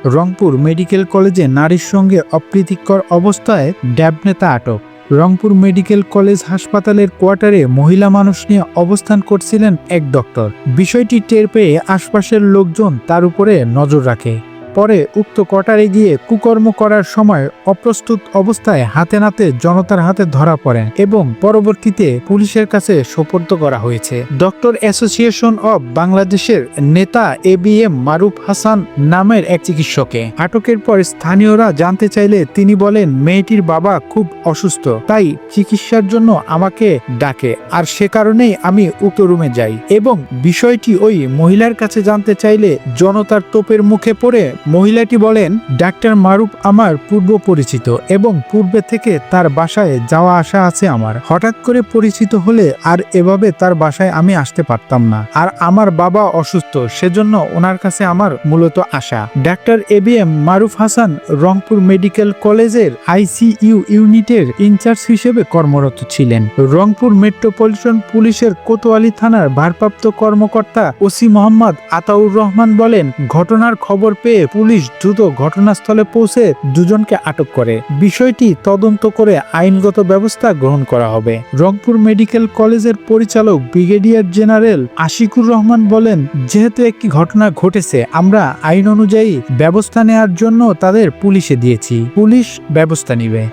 Rangpur medical কলেজে নারীর সঙ্গে অপ্রীতিকর অবস্থায় ড্যাব নেতা আটক। রংপুর মেডিকেল কলেজ হাসপাতালের কোয়ার্টারে মহিলা মানুষ নিয়ে অবস্থান করছিলেন এক ডক্টর। বিষয়টি টের পেয়ে আশপাশের লোকজন তার উপরে নজর রাখে। পরে উক্ত কোয়ার্টারে গিয়ে কুকর্ম করার সময় অপ্রস্তুত অবস্থায় হাতে নাতে জনতার হাতে ধরা পড়েন এবং পরবর্তীতে পুলিশের কাছে সোপর্দ করা হয়েছে। ডক্টর অ্যাসোসিয়েশন অব বাংলাদেশের নেতা ABM মারুফ হাসান নামের এক চিকিৎসককে আটকের পর স্থানীয়রা জানতে চাইলে তিনি বলেন, মেয়েটির বাবা খুব অসুস্থ, তাই চিকিৎসার জন্য আমাকে ডাকে, আর সে কারণেই আমি উক্ত রুমে যাই। এবং বিষয়টি ওই মহিলার কাছে জানতে চাইলে জনতার তোপের মুখে পড়ে মহিলাটি বলেন, ডাক্তার মারুফ আমার পূর্ব পরিচিত এবং পূর্বে থেকে তার বাসায় যাওয়া আসা আছে আমার। হঠাৎ করে পরিচিত হলে আর এভাবে তার বাসায় আমি আসতে পারতাম না, আর আমার বাবা অসুস্থ, সেজন্য ওনার কাছে আমার মূলত আসা। ডাক্তার ABM মারুফ হাসান রংপুর মেডিকেল কলেজের ICU ইউনিটের ইনচার্জ হিসেবে কর্মরত ছিলেন। রংপুর মেট্রোপলিটন পুলিশের কোতোয়ালি থানার ভারপ্রাপ্ত কর্মকর্তা ওসি মোহাম্মদ আতাউর রহমান বলেন, ঘটনার খবর পেয়ে পুলিশ দ্রুত ঘটনাস্থলে পৌঁছে দুজনকে আটক করে। বিষয়টি তদন্ত করে আইনগত ব্যবস্থা গ্রহণ করা হবে। রংপুর মেডিকেল কলেজের পরিচালক ব্রিগেডিয়ার জেনারেল আশিকুর রহমান বলেন, যেহেতু একটি ঘটনা ঘটেছে, আমরা আইন অনুযায়ী ব্যবস্থা নেওয়ার জন্য তাদের পুলিশে দিয়েছি, পুলিশ ব্যবস্থা নিবে।